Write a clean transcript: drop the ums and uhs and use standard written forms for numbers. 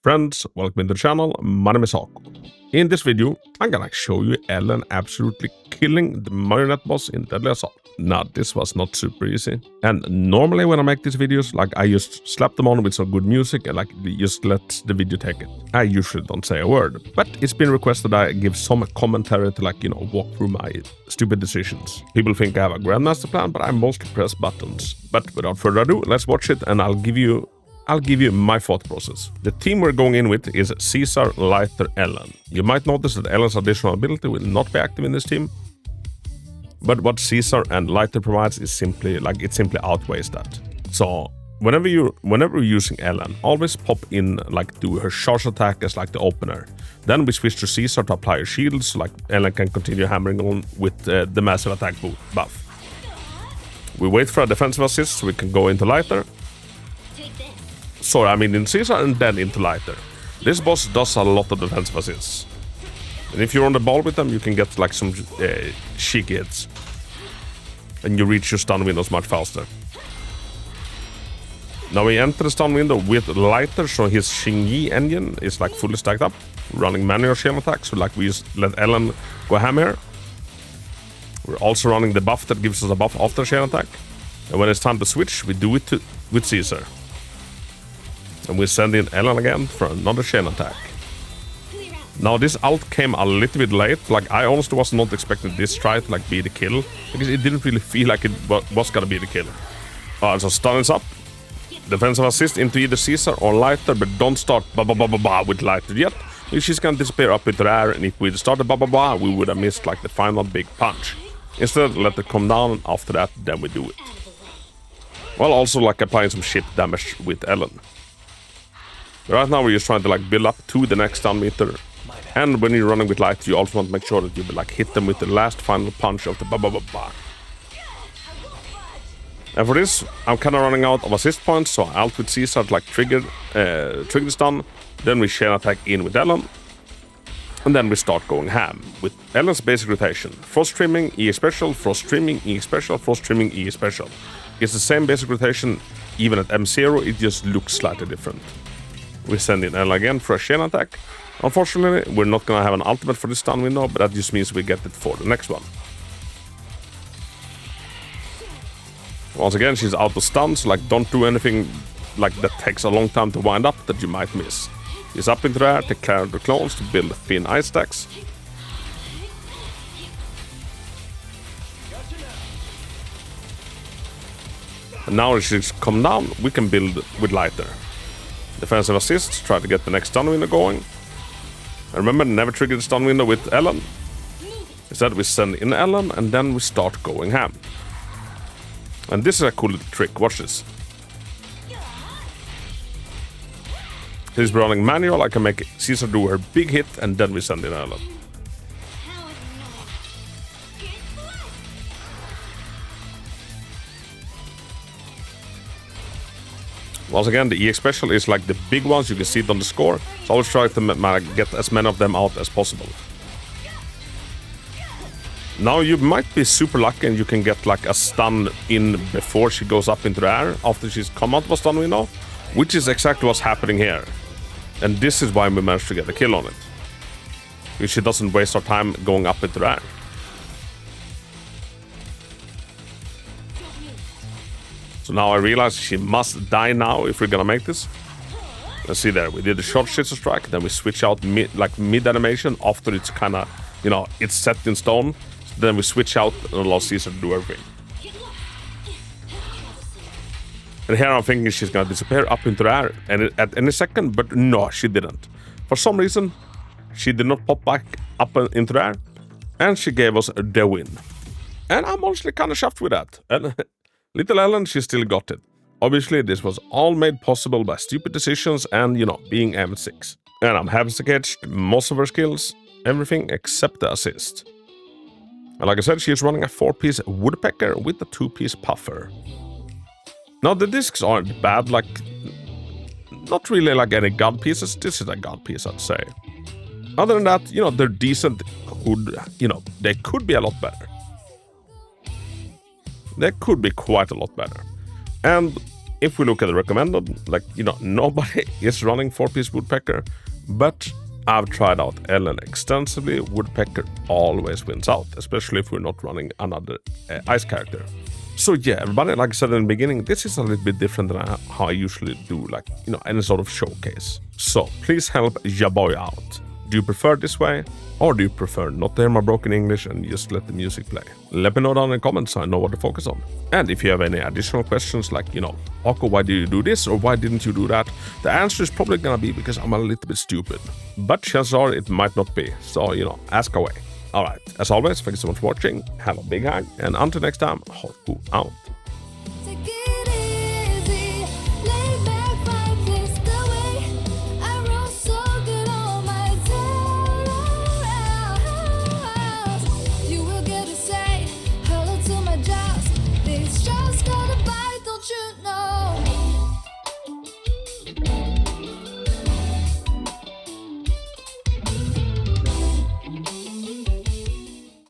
Friends, welcome to the channel, my name is Hako. In this video, I'm gonna show you Ellen absolutely killing the Marionette boss in Deadly Assault. Now, this was not super easy. And normally when I make these videos, I just slap them on with some good music and just let the video take it. I usually don't say a word, but it's been requested I give some commentary to walk through my stupid decisions. People think I have a grandmaster plan, but I mostly press buttons. But without further ado, let's watch it and I'll give you my thought process. The team we're going in with is Caesar, Lighter, Ellen. You might notice that Ellen's additional ability will not be active in this team, but what Caesar and Lighter provides is simply outweighs that. So whenever you're using Ellen, always pop in do her charge attack as the opener. Then we switch to Caesar to apply her shields, so Ellen can continue hammering on with the massive attack buff. We wait for a defensive assist so we can go into Lighter. Sorry, I mean in Caesar and then into Lighter. This boss does a lot of defensive assists. And if you're on the ball with them, you can get some chic hits. And you reach your stun windows much faster. Now we enter the stun window with Lighter, so his Xingyi engine is fully stacked up. Running manual chain attacks, so we just let Ellen go ham here. We're also running the buff that gives us a buff after chain attack. And when it's time to switch, we do it with Caesar. And we send in Ellen again for another chain attack. Now this ult came a little bit late. I honestly was not expecting this try to be the kill, because it didn't really feel like it was gonna be the kill. So stun is up. Defensive assist into either Caesar or Lighter, but don't start with Lighter yet. She's gonna disappear up into the air, and if we'd started we would have missed the final big punch. Instead, let it come down, and after that, then we do it. Well, also applying some shit damage with Ellen. Right now we're just trying to build up to the next stun meter. And when you're running with Light, you also want to make sure that you hit them with the last final punch of the ba. And for this, I'm kind of running out of assist points, so I ult with Caesar to trigger the stun. Then we chain attack in with Ellen. And then we start going ham with Ellen's basic rotation. Frost trimming, E special, frost trimming, E special, frost trimming, E special. It's the same basic rotation even at M0, it just looks slightly different. We send in Ellen again for a chain attack. Unfortunately, we're not gonna have an ultimate for this stun window, but that just means we get it for the next one. Once again, she's out of stun, so don't do anything that takes a long time to wind up that you might miss. She's up into the air, take care of the clones to build thin ice stacks. And now that she's come down, we can build with Lighter. Defensive assists, try to get the next stun window going. And remember, never trigger the stun window with Ellen. Instead, we send in Ellen and then we start going ham. And this is a cool little trick, watch this. Since we're running manual, I can make Caesar do her big hit and then we send in Ellen. Once again, the EX special is the big ones, you can see it on the score. So always try to get as many of them out as possible. Now you might be super lucky and you can get a stun in before she goes up into the air, after she's come out of a stun window, which is exactly what's happening here. And this is why we managed to get a kill on it. Because she doesn't waste our time going up into the air. So now I realize she must die now if we're gonna make this. Let's see there, we did the short scissor strike, then we switch out mid animation after it's kinda, it's set in stone. So then we switch out and allow Caesar to do everything. And here I'm thinking she's gonna disappear up into the air at any second, but no, she didn't. For some reason, she did not pop back up into the air, and she gave us the win. And I'm honestly kinda chuffed with that. And little Ellen, she still got it. Obviously, this was all made possible by stupid decisions and, being M6. And I'm happy to catch most of her skills, everything except the assist. And like I said, she's running a 4-piece woodpecker with a 2-piece puffer. Now, the discs aren't bad, not really any god pieces. This is a god piece, I'd say. Other than that, they're decent. They could be a lot better. They could be quite a lot better. And if we look at the recommended, like, nobody is running 4-piece woodpecker, but I've tried out Ellen extensively. Woodpecker always wins out, especially if we're not running another ice character. So yeah, everybody, like I said in the beginning, this is a little bit different than how I usually do, like, any sort of showcase. So please help your boy out. Do you prefer this way? Or do you prefer not to hear my broken English and just let the music play? Let me know down in the comments so I know what to focus on. And if you have any additional questions like, Hako, why do you do this or why didn't you do that? The answer is probably gonna be because I'm a little bit stupid. But chances are it might not be. So, ask away. Alright, as always, thank you so much for watching. Have a big hug. And until next time, Hako out.